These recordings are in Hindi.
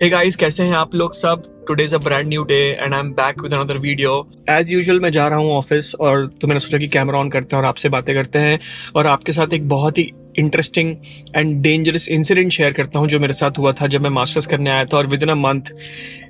हे गाइस, कैसे हैं आप लोग सब। Today is a brand new day and I am back with another video. As usual मैं जा रहा हूँ ऑफिस और तो मैंने सोचा कि कैमरा ऑन करते हैं और आपसे बातें करते हैं और आपके साथ एक बहुत ही interesting and dangerous incident share करता हूँ जो मेरे साथ हुआ था जब मैं मास्टर्स करने आया था और within a month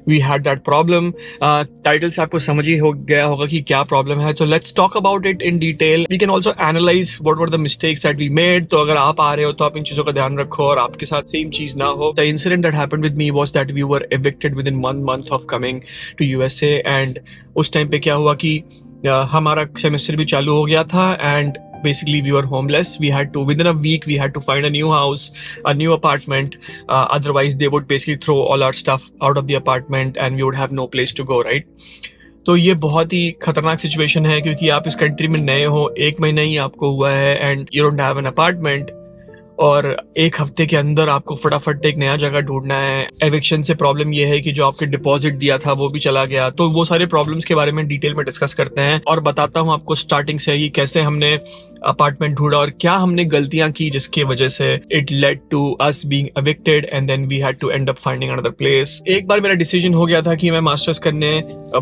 we had that problem. Title से आपको समझ ही हो गया होगा कि क्या प्रॉब्लम है, तो let's talk about it in detail. We can also analyse what were the mistakes that we made. तो अगर आप आ रहे हो तो आप इन चीजों का ध्यान रखो और आपके साथ सेम चीज ना हो। The incident that happened with me was that we were evicted within 1 month of coming to USA. And उस टाइम पे क्या हुआ कि हमारा सेमेस्टर भी चालू हो गया था and basically we were homeless. We had to, within a week we had to find a new house, a new apartment. Otherwise they would basically throw all our stuff out of the apartment and we would have no place to go, right? तो ये बहुत ही खतरनाक सिचुएशन है क्योंकि आप इस कंट्री में नए हो, 1 महीना ही आपको हुआ है and you don't have an apartment और 1 हफ्ते के अंदर आपको फटाफट एक नया जगह ढूंढना है। एविक्शन से प्रॉब्लम ये है कि जो आपके डिपॉजिट दिया था वो भी चला गया। तो वो सारे प्रॉब्लम्स के बारे में डिटेल में डिस्कस करते हैं और बताता हूँ आपको स्टार्टिंग से ही कैसे हमने अपार्टमेंट ढूंढा और क्या हमने गलतियां की जिसकी वजह से it led to us being evicted and then we had to end up finding another place. एक बार मेरा डिसीजन हो गया था कि मैं मास्टर्स करने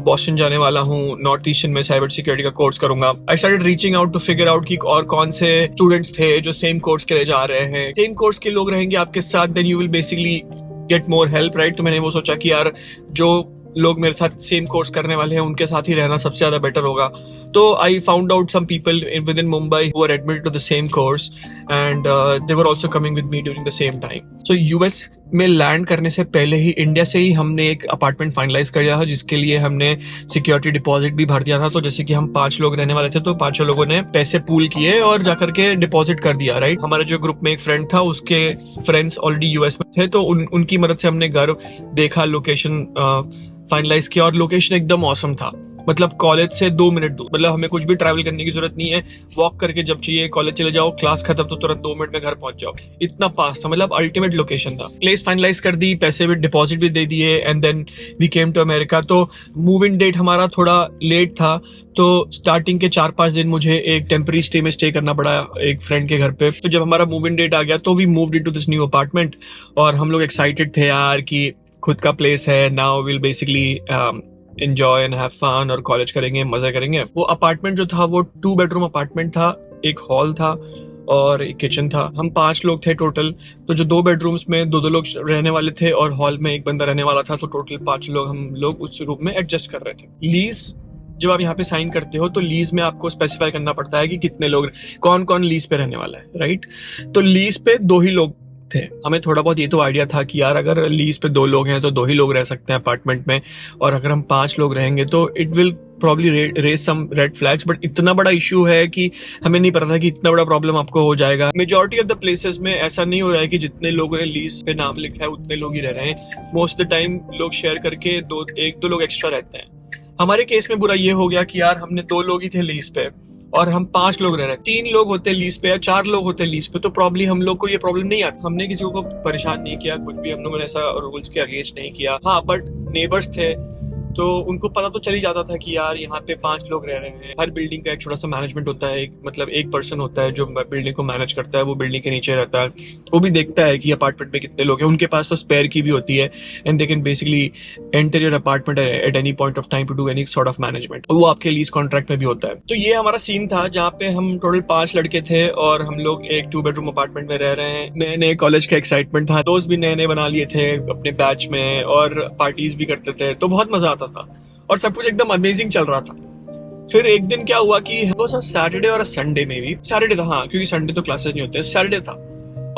बॉस्टन जाने वाला हूँ, नॉर्थ ईस्टर्न में साइबर सिक्योरिटी का कोर्स करूंगा। I started reaching out to figure out कि और कौन से स्टूडेंट्स थे जो सेम कोर्स के लिए जा रहे हैं। सेम कोर्स के लोग रहेंगे आपके साथ, then you will basically get more help, right. तो मैंने वो सोचा कि यार जो लोग मेरे साथ सेम कोर्स करने वाले हैं उनके साथ ही रहना सबसे ज्यादा बेटर होगा। तो I found out some people within Mumbai who are admitted to the same course and they were also coming with me during the same time. So US में लैंड करने से पहले ही इंडिया से ही हमने एक अपार्टमेंट फाइनलाइज कर दिया था जिसके लिए हमने सिक्योरिटी डिपॉजिट भी भर दिया था। तो जैसे कि हम 5 लोग रहने वाले थे तो 5 लोगों ने पैसे पूल किए और जाकर के डिपॉजिट कर दिया, राइट। हमारे जो ग्रुप में एक फ्रेंड था उसके फ्रेंड्स ऑलरेडी यूएस में थे तो उनकी मदद से हमने घर देखा, लोकेशन फाइनलाइज किया और लोकेशन एकदम ऑसम था। मतलब कॉलेज से 2 मिनट दूर, मतलब हमें कुछ भी ट्रैवल करने की जरूरत नहीं है। वॉक करके जब चाहिए कॉलेज चले जाओ, क्लास खत्म तो तुरंत 2 मिनट में घर पहुंच जाओ, इतना पास था। मतलब अल्टीमेट लोकेशन था। प्लेस फाइनलाइज कर दी, पैसे भी डिपॉजिट भी दे दिए and then we came to America. तो मूव इन डेट हमारा थोड़ा लेट था तो स्टार्टिंग के 4-5 दिन मुझे एक टेम्पररी स्टे में स्टे करना पड़ा एक फ्रेंड के घर पे। तो जब हमारा मूव इन डेट आ गया तो we moved into this new apartment और हम लोग एक्साइटेड थे यार कि खुद का प्लेस है, now will basically enjoy and have fun और कॉलेज करेंगे, मजा करेंगे। वो अपार्टमेंट जो था वो 2 बेडरूम अपार्टमेंट था, एक हॉल था और एक किचन था। हम 5 लोग थे टोटल। तो जो 2 बेडरूम्स में 2 लोग रहने वाले थे और हॉल में एक बंदा रहने वाला था, तो टोटल 5 लोग हम लोग उस रूम में एडजस्ट कर रहे थे। लीज जब आप यहाँ पे साइन करते हो तो लीज में आपको स्पेसिफाई करना पड़ता है कि कितने लोग, कौन कौन लीज पे रहने वाला है, राइट। तो लीज पे 2 ही लोग थे। हमें थोड़ा बहुत ये तो आइडिया था कि यार अगर लीज पे 2 लोग हैं तो 2 ही लोग रह सकते हैं अपार्टमेंट में और अगर हम 5 लोग रहेंगे तो it will probably raise some red flags. But इतना बड़ा इशू है कि हमें नहीं पता था कि इतना बड़ा प्रॉब्लम आपको हो जाएगा। मेजॉरिटी ऑफ द प्लेसेस में ऐसा नहीं हो रहा है कि जितने लोगों ने लीज पे नाम लिखा है उतने लोग ही रह रहे हैं। मोस्ट ऑफ द टाइम लोग शेयर करके 1-2 लोग एक्स्ट्रा रहते हैं। हमारे केस में बुरा ये हो गया कि यार हमने 2 लोग ही थे लीज पे और हम 5 लोग रह रहे हैं। 3 लोग होते लीज पे या 4 लोग होते लीज पे तो प्रॉब्ली हम लोग को ये प्रॉब्लम नहीं आती। हमने किसी को परेशान नहीं किया, कुछ भी हम लोगों ने ऐसा रूल्स के अगेंस्ट नहीं किया। हाँ, बट नेबर्स थे तो उनको पता तो चल ही जाता था कि यार यहाँ पे 5 लोग रह रहे हैं। हर बिल्डिंग का एक छोटा सा मैनेजमेंट होता है, मतलब एक पर्सन होता है जो बिल्डिंग को मैनेज करता है, वो बिल्डिंग के नीचे रहता है। वो भी देखता है कि अपार्टमेंट में कितने लोग हैं। उनके पास तो स्पेयर की भी होती है and they can basically enter your apartment at any point of time to do any sort of management. वो आपके लीज कॉन्ट्रैक्ट में भी होता है। तो ये हमारा सीन था जहाँ पे हम टोटल 5 लड़के थे और हम लोग एक 2 बेडरूम अपार्टमेंट में रह रहे हैं। नए नए कॉलेज का एक्साइटमेंट था, दोस्त भी नए नए बना लिए थे अपने बैच में और पार्टीज भी करते थे, तो बहुत मजा आता था और सब कुछ एकदम अमेजिंग चल रहा था। फिर एक दिन क्या हुआ कि वो सैटरडे और संडे में भी, सैटरडे था हाँ, क्योंकि संडे तो क्लासेस नहीं होते, सैटरडे था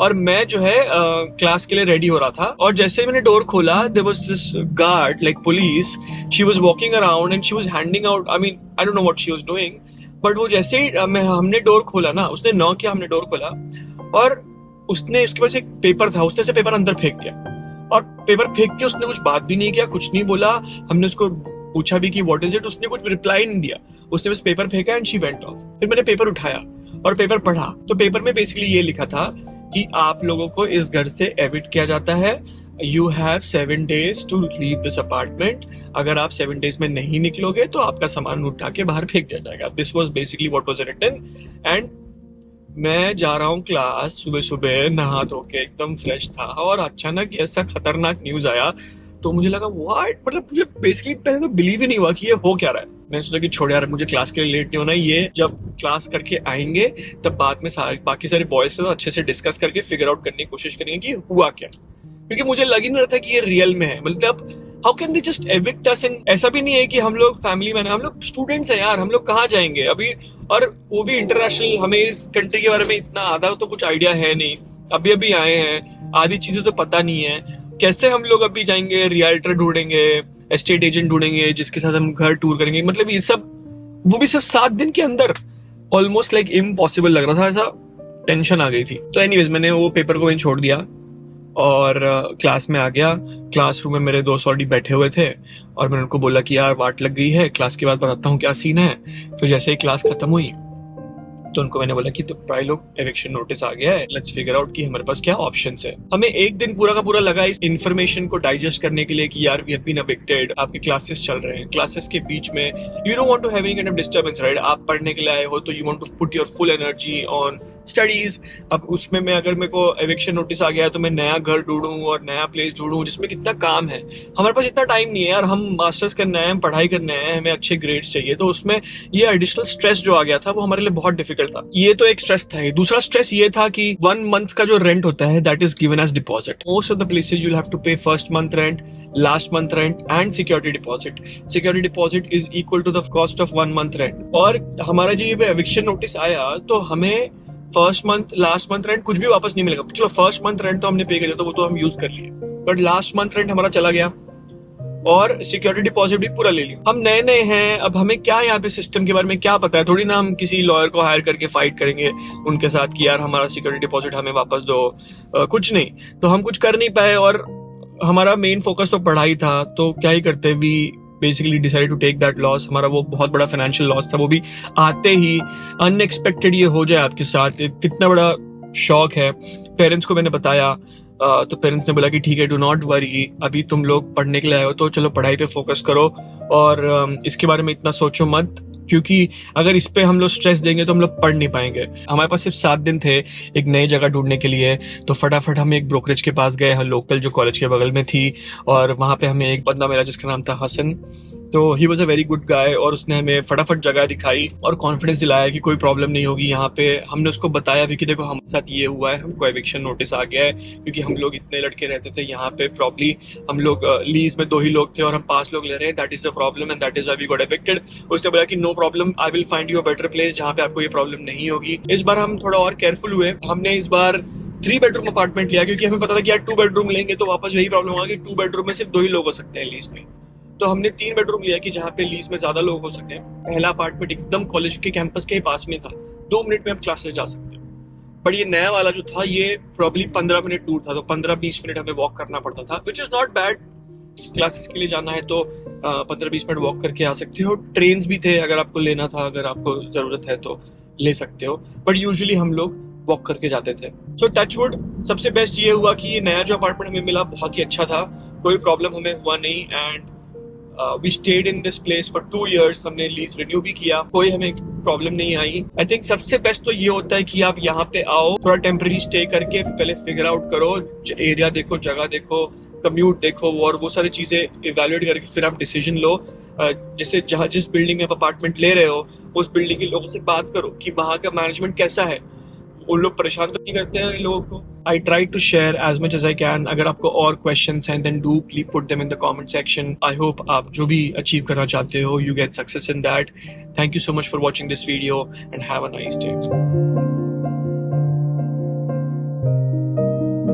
और मैं जो है क्लास के लिए रेडी हो रहा था और जैसे ही मैंने डोर खोला there was this guard like police, she was walking around and she was handing out, I don't know what she was doing. But वो जैसे ही हमने डोर खोला ना, उसने नॉक किया, हमने डोर खोला और उसने, उसके पास एक पेपर था, उसने से पेपर अंदर फेंक दिया और पेपर फेंक के उसने कुछ बात भी नहीं किया, कुछ नहीं बोला। हमने उसको पूछा भी कि व्हाट इज इट, उसने कुछ रिप्लाई नहीं दिया, उसने बस पेपर फेंका एंड शी वेंट ऑफ। फिर मैंने पेपर उठाया और पेपर पढ़ा तो पेपर में बेसिकली ये लिखा था कि आप लोगों को इस घर से एविक्ट किया जाता है, you have 7 days to leave this apartment. अगर आप 7 days में नहीं निकलोगे तो आपका सामान उठा के बाहर फेंक दिया जाएगा। This was basically what was written and मैं जा रहा हूँ क्लास, सुबह सुबह नहा धो के एकदम फ्रेश था और अचानक ऐसा खतरनाक न्यूज आया तो मुझे लगा व्हाट, मतलब मुझे बेसिकली पहले तो बिलीव ही नहीं हुआ कि ये हो क्या रहा है। मैंने सोचा कि छोड़ यार, मुझे क्लास के लिए लेट नहीं होना, ये जब क्लास करके आएंगे तब बाद में बाकी सारे बॉयज से तो अच्छे से डिस्कस करके फिगर आउट करने की कोशिश करेंगे कि हुआ क्या, क्योंकि मुझे लग ही नहीं रहा था कि ये रियल में है। मतलब how can they just evict us in, ऐसा भी नहीं है कि हम लोग फैमिली मैन, हम लोग स्टूडेंट्स हैं यार, हम लोग कहाँ जाएंगे अभी, और वो भी इंटरनेशनल। हमें इस कंट्री के बारे में इतना आधा तो कुछ आइडिया है नहीं, अभी अभी आए हैं, आधी चीजें तो पता नहीं है। कैसे हम लोग अभी जाएंगे, रियल्टर ढूंढेंगे, एस्टेट एजेंट ढूंढेंगे जिसके साथ हम घर टूर करेंगे, मतलब ये सब, वो भी सिर्फ 7 दिन के अंदर, ऑलमोस्ट लाइक इम्पॉसिबल लग रहा था, ऐसा टेंशन आ गई थी। तो एनीवेज मैंने वो पेपर को वहीं छोड़ दिया और क्लास में आ गया। क्लासरूम में मेरे 2 ऑलरेडी बैठे हुए थे और मैंने उनको बोला कि यार वाट लग गई है, क्लास के बाद बताता हूँ क्या सीन है। फिर जैसे ही क्लास खत्म हुई तो उनको मैंने बोला कि तो प्राय लोग एविक्शन नोटिस आ गया है, लेट्स फिगर आउट कि हमारे पास क्या ऑप्शंस है। हमें एक दिन पूरा का पूरा लगा इस इन्फॉर्मेशन को डाइजेस्ट करने के लिए कि यार वी हैव बीन एविक्टेड, आपके क्लासेस चल रहे हैं, क्लासेस के बीच में you don't want to have any kind of disturbance, right. आप पढ़ने के लिए आए हो तो you want to put your full energy on studies. अब उसमें मैं अगर मेरे को एविक्शन नोटिस आ गया है तो मैं नया घर ढूंढूं और नया प्लेस ढूंढूं जिसमें कितना काम है। हमारे पास इतना टाइम नहीं है यार, हम मास्टर्स करना है, हम पढ़ाई करना है, हमें अच्छे ग्रेड्स चाहिए, तो उसमें ये एडिशनल स्ट्रेस जो आ गया था वो हमारे लिए बहुत डिफिकल्ट था। ये तो एक स्ट्रेस था। दूसरा स्ट्रेस ये था कि 1 मंथ का जो रेंट होता है that is given as deposit. Most of the places you have to pay first month rent, last month rent and security deposit. Security deposit is equal to the cost of 1 month rent. और हमारा जो ये एविक्शन नोटिस आया तो हमें first month last month rent कुछ भी वापस नहीं मिलेगा। चलो फर्स्ट मंथ रेंट तो हमने पे किया, तो वो तो हम यूज कर लिए, बट लास्ट मंथ रेंट हमारा चला गया और सिक्योरिटी डिपॉजिट भी पूरा ले लिया। हम नए नए हैं, अब हमें क्या यहाँ पे सिस्टम के बारे में क्या पता है, थोड़ी ना हम किसी लॉयर को हायर करके फाइट करेंगे उनके साथ कि यार हमारा सिक्योरिटी डिपॉजिट हमें वापस दो। कुछ नहीं, तो हम कुछ कर नहीं पाए और हमारा मेन फोकस तो पढ़ाई था, तो क्या ही करते, we basically decide to take that loss. हमारा वो बहुत बड़ा फाइनेंशियल लॉस था, वो भी आते ही अनएक्सपेक्टेड ये हो जाए आपके साथ, कितना बड़ा शॉक है। पेरेंट्स को मैंने बताया तो पेरेंट्स ने बोला कि ठीक है, डू नॉट वरी, अभी तुम लोग पढ़ने के लिए आए हो तो चलो पढ़ाई पे फोकस करो और इसके बारे में इतना सोचो मत, क्योंकि अगर इस पे हम लोग स्ट्रेस देंगे तो हम लोग पढ़ नहीं पाएंगे। हमारे पास सिर्फ 7 दिन थे एक नई जगह ढूंढने के लिए, तो फटाफट हम एक ब्रोकरेज के पास गए, लोकल जो कॉलेज के बगल में थी, और वहां पे हमें एक बंदा मिला जिसका नाम था हसन। तो he was a very good guy और उसने हमें फटाफट जगह दिखाई और कॉन्फिडेंस दिलाया कि कोई प्रॉब्लम नहीं होगी यहाँ पे। हमने उसको बताया भी कि देखो हमारे साथ ये हुआ है, हमको एविक्शन नोटिस आ गया है, क्योंकि हम लोग इतने लड़के रहते थे यहाँ पे, प्रॉब्ली हम लोग लीज में 2 ही लोग थे और हम 5 लोग ले रहे हैं, that is the problem and that is why we got evicted. उसने बोला कि no problem, I will find you a better place जहाँ पे आपको ये प्रॉब्लम नहीं होगी। इस बार हम थोड़ा और केयरफुल हुए, हमने इस बार 3 बेडरूम अपार्टमेंट लिया, क्योंकि हमें पता था कि यार 2 बेडरूम लेंगे तो वापस वही प्रॉब्लम होगा कि 2 बेडरूम में सिर्फ 2 ही लोग हो सकते हैं लीज पे। तो हमने 3 बेडरूम लिया कि जहाँ पे लीज में ज्यादा लोग हो सकते हैं। पहला अपार्टमेंट एकदम कॉलेज के कैंपस के पास में था, 2 मिनट में आप क्लासेस जा सकते हो। बट ये नया वाला जो था ये प्रॉब्ली 15 मिनट दूर था, तो 15-20 मिनट हमें वॉक करना पड़ता था, which is not bad. Classes के लिए जाना है तो 15-20 मिनट वॉक करके आ सकते हो। ट्रेन्स भी थे, अगर आपको लेना था, अगर आपको जरूरत है तो ले सकते हो, बट यूजुअली हम लोग वॉक करके जाते थे। सो टचवुड सबसे बेस्ट ये हुआ कि ये नया जो अपार्टमेंट हमें मिला बहुत ही अच्छा था, कोई प्रॉब्लम हमें हुआ नहीं and we stayed in this place for 2 years। हमने लीज रिन्यू भी किया, कोई हमें प्रॉब्लम नहीं आई। आई थिंक सबसे बेस्ट तो ये होता है कि आप यहाँ पे आओ, थोड़ा टेम्पररी स्टे करके पहले फिगर आउट करो, एरिया देखो, जगह देखो, कम्यूट देखो और वो सारी चीजें इवेल्युएट करके फिर आप डिसीजन लो। जैसे जहाँ जिस बिल्डिंग में आप अपार्टमेंट ले रहे हो उस बिल्डिंग के लोगों से बात करो कि वहाँ का मैनेजमेंट कैसा है, उन लोग परेशान तो नहीं करते हैं लोगों को। I try to share as much as I can. अगर आपको और क्वेश्चंस हैं then do please put them in the comment section. I hope आप जो भी अचीव करना चाहते हो you get success in that. Thank you so much for watching this video and have a nice day.